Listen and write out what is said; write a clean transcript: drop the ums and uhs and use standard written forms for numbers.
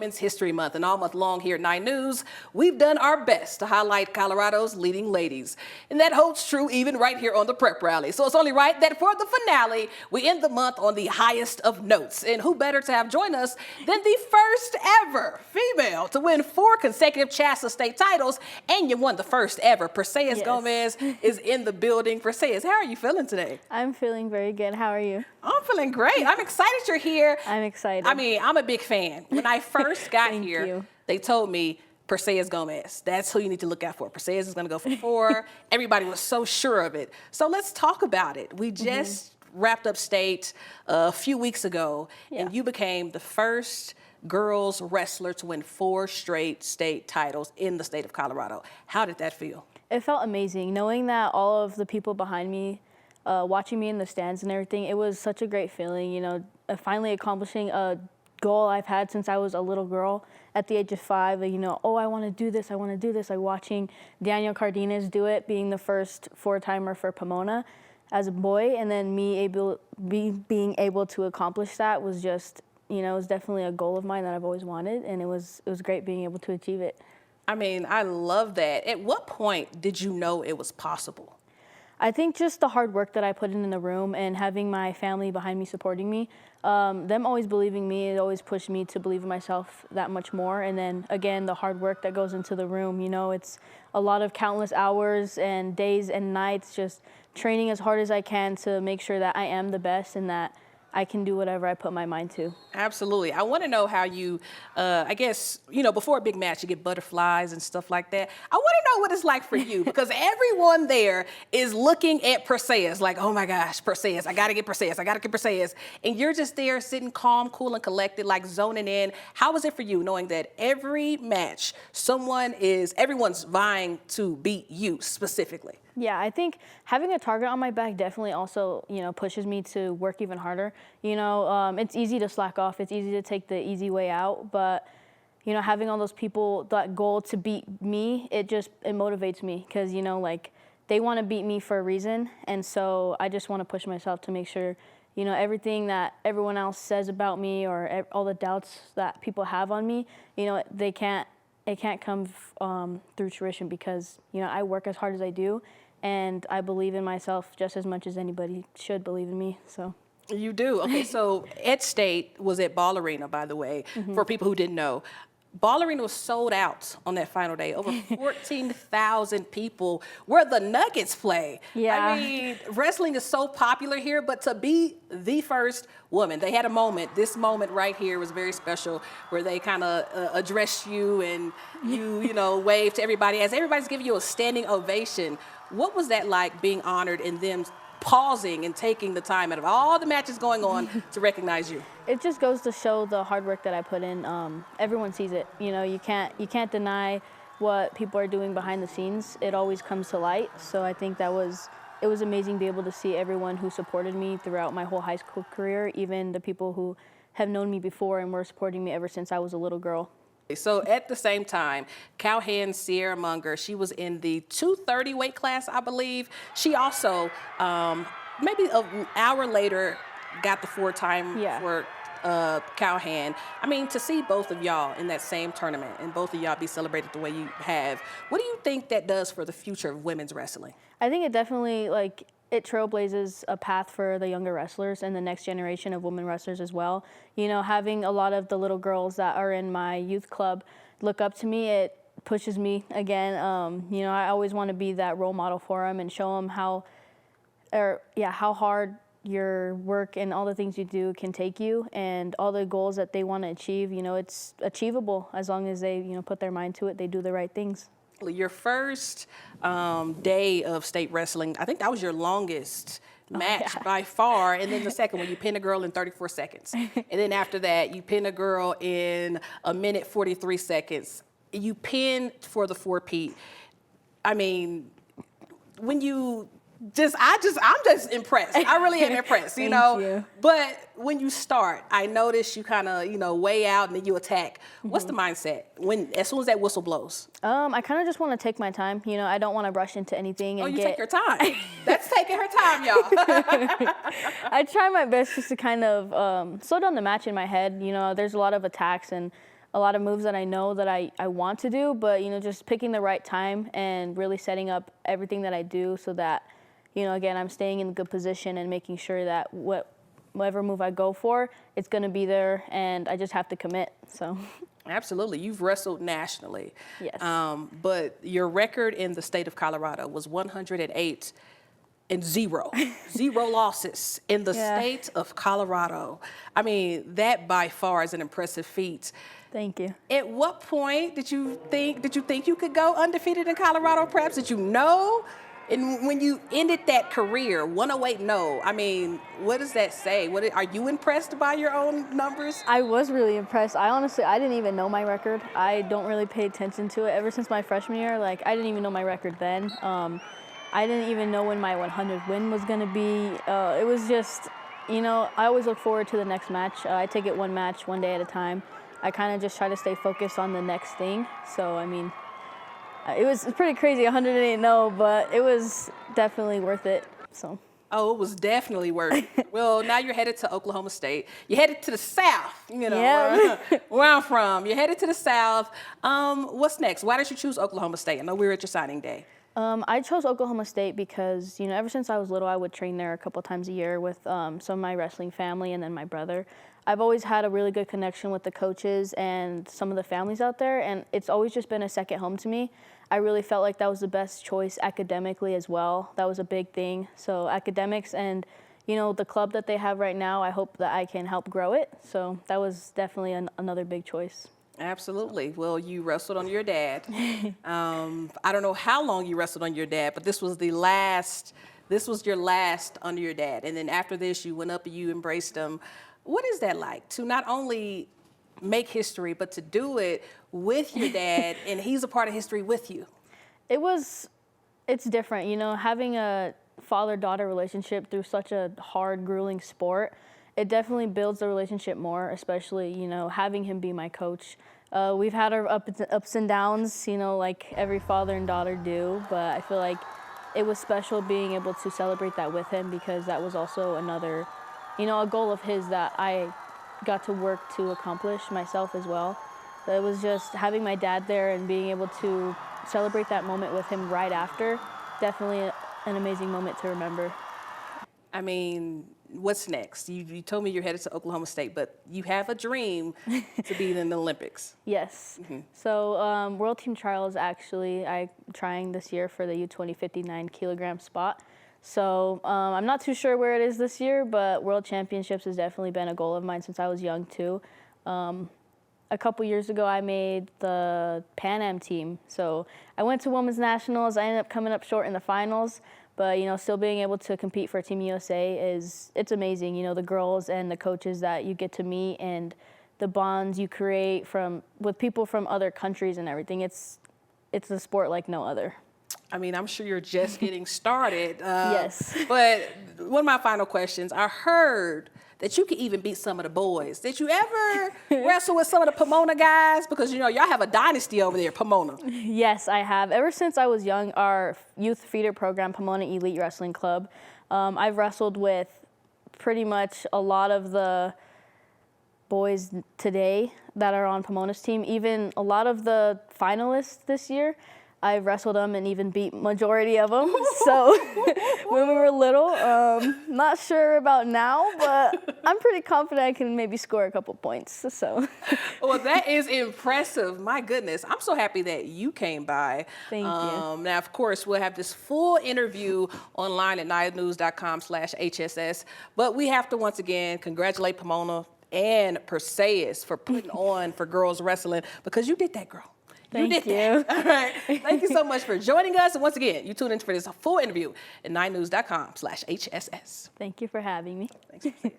Women's History Month, and all month long here at 9 News, we've done our best to highlight Colorado's leading ladies. And that holds true even right here on the prep rally. So it's only right that for the finale, we end the month on the highest of notes. And who better to have join us than the first ever female to win 4 consecutive CHSAA state titles, and you won the first ever. Persaeus Gomez is in the building. Persaeus, how are you feeling today? I'm feeling very good. How are you? I'm feeling great. I'm excited you're here. I'm excited. I mean, I'm a big fan. When I first got here, they told me Persaeus Gomez. That's who you need to look out for. Persaeus is going to go for 4. Everybody was so sure of it. So let's talk about it. We just wrapped up state a few weeks ago, and you became the first girls wrestler to win 4 straight state titles in the state of Colorado. How did that feel? It felt amazing. Knowing that all of the people behind me, watching me in the stands and everything, it was such a great feeling, you know, finally accomplishing a goal I've had since I was a little girl at the age of 5, you know, oh, I want to do this, I want to do this. Like watching Daniel Cardenas do it, being the first 4-timer for Pomona as a boy, and then being able to accomplish that was just, you know, it was definitely a goal of mine that I've always wanted, and it was great being able to achieve it. I mean, I love that. At what point did you know it was possible? I think just the hard work that I put in the room and having my family behind me supporting me, them always believing me, it always pushed me to believe in myself that much more. And then again, the hard work that goes into the room, you know, it's a lot of countless hours and days and nights just training as hard as I can to make sure that I am the best and that I can do whatever I put my mind to. Absolutely. I want to know how you, I guess, you know, before a big match, you get butterflies and stuff like that. I want to know what it's like for you, because everyone there is looking at Persaeus like, oh my gosh, Persaeus, I got to get Persaeus, I got to get Persaeus. And you're just there sitting calm, cool, and collected, like zoning in. How was it for you knowing that every match, everyone's vying to beat you specifically? Yeah, I think having a target on my back definitely also, you know, pushes me to work even harder. You know, it's easy to slack off. It's easy to take the easy way out. But, you know, having all those people, that goal to beat me, it motivates me because, you know, like they want to beat me for a reason. And so I just want to push myself to make sure, you know, everything that everyone else says about me or all the doubts that people have on me, you know, it can't come through fruition because, you know, I work as hard as I do. And I believe in myself just as much as anybody should believe in me. So you do. Okay, so Ed State was at Ball Arena, by the way, for people who didn't know. Ball Arena was sold out on that final day. Over 14,000 people where the Nuggets play. Yeah. I mean, wrestling is so popular here, but to be the first woman, they had a moment. This moment right here was very special where they kind of addressed you and you know, waved to everybody as everybody's giving you a standing ovation. What was that like, being honored and them pausing and taking the time out of all the matches going on to recognize you? It just goes to show the hard work that I put in. Everyone sees it. You know, you can't deny what people are doing behind the scenes. It always comes to light. So I think it was amazing to be able to see everyone who supported me throughout my whole high school career, even the people who have known me before and were supporting me ever since I was a little girl. So at the same time, Cowhen Sierra Munger, she was in the 230 weight class, I believe. She also, maybe an hour later, got the 4-time for Cowhen. I mean, to see both of y'all in that same tournament and both of y'all be celebrated the way you have, what do you think that does for the future of women's wrestling? I think it definitely, it trailblazes a path for the younger wrestlers and the next generation of women wrestlers as well. You know, having a lot of the little girls that are in my youth club look up to me, it pushes me again. You know, I always want to be that role model for them and show them how hard your work and all the things you do can take you, and all the goals that they want to achieve, you know, it's achievable as long as they, you know, put their mind to it, they do the right things. Your first day of state wrestling, I think that was your longest match by far. And then the second one, you pinned a girl in 34 seconds. And then after that, you pinned a girl in 1 minute 43 seconds. You pinned for the 4-peat. I mean, when you I'm just impressed. I really am impressed, you know. You. But when you start, I notice you kind of, you know, weigh out and then you attack. What's the mindset as soon as that whistle blows? I kind of just want to take my time. You know, I don't want to rush into anything. And take your time. That's taking her time, y'all. I try my best just to kind of slow down the match in my head. You know, there's a lot of attacks and a lot of moves that I know that I want to do, but, just picking the right time and really setting up everything that I do so that, again, I'm staying in a good position and making sure that whatever move I go for, it's going to be there, and I just have to commit, so. Absolutely. You've wrestled nationally. Yes. But your record in the state of Colorado was 108 and 0. 0 losses in the state of Colorado. I mean, that by far is an impressive feat. Thank you. At what point did you think you could go undefeated in Colorado, perhaps? Did you know? And when you ended that career, 108 no, I mean, what does that say? Are you impressed by your own numbers? I was really impressed. I didn't even know my record. I don't really pay attention to it. Ever since my freshman year, I didn't even know my record then. I didn't even know when my 100th win was going to be. It was just, I always look forward to the next match. I take it one match, one day at a time. I kind of just try to stay focused on the next thing. So, I mean, it was pretty crazy, 108 no, but it was definitely worth it. So. Oh, it was definitely worth it. Well, now you're headed to Oklahoma State. You're headed to the South, where I'm from. You're headed to the South. What's next? Why did you choose Oklahoma State? I know we were at your signing day. I chose Oklahoma State because, ever since I was little, I would train there a couple times a year with some of my wrestling family and then my brother. I've always had a really good connection with the coaches and some of the families out there, and it's always just been a second home to me. I really felt like that was the best choice academically as well. That was a big thing. So academics and, the club that they have right now, I hope that I can help grow it. So that was definitely another big choice. Absolutely. Well, you wrestled on your dad. I don't know how long you wrestled on your dad, but this was your last under your dad. And then after this, you went up and you embraced him. What is that like to not only make history, but to do it with your dad and he's a part of history with you? It's different, having a father-daughter relationship through such a hard, grueling sport. It definitely builds the relationship more, especially, having him be my coach. We've had our ups and downs, like every father and daughter do, but I feel like it was special being able to celebrate that with him because that was also another, a goal of his that I got to work to accomplish myself as well. So it was just having my dad there and being able to celebrate that moment with him right after, definitely an amazing moment to remember. I mean, what's next? You told me you're headed to Oklahoma State, but you have a dream to be in the Olympics. Yes. Mm-hmm. So World Team Trials, actually, I'm trying this year for the U20 59 kilogram spot. So I'm not too sure where it is this year, but World Championships has definitely been a goal of mine since I was young, too. A couple years ago, I made the Pan Am team. So I went to Women's Nationals. I ended up coming up short in the finals. But, still being able to compete for Team USA it's amazing. The girls and the coaches that you get to meet and the bonds you create with people from other countries and everything. It's a sport like no other. I mean, I'm sure you're just getting started. Yes. But one of my final questions, I heard that you could even beat some of the boys. Did you ever wrestle with some of the Pomona guys? Because, y'all have a dynasty over there, Pomona. Yes, I have. Ever since I was young, our youth feeder program, Pomona Elite Wrestling Club, I've wrestled with pretty much a lot of the boys today that are on Pomona's team, even a lot of the finalists this year. I wrestled them and even beat majority of them. So when we were little, not sure about now, but I'm pretty confident I can maybe score a couple points. So. Well, that is impressive. My goodness. I'm so happy that you came by. Thank you. Now, of course, we'll have this full interview online at nianews.com/HSS. But we have to once again congratulate Pomona and Persaeus for putting on for girls wrestling because you did that, girl. Thank you. All right. Thank you so much for joining us. And once again, you tune in for this full interview at nianews.com/HSS. Thank you for having me. Thanks, Persaeus.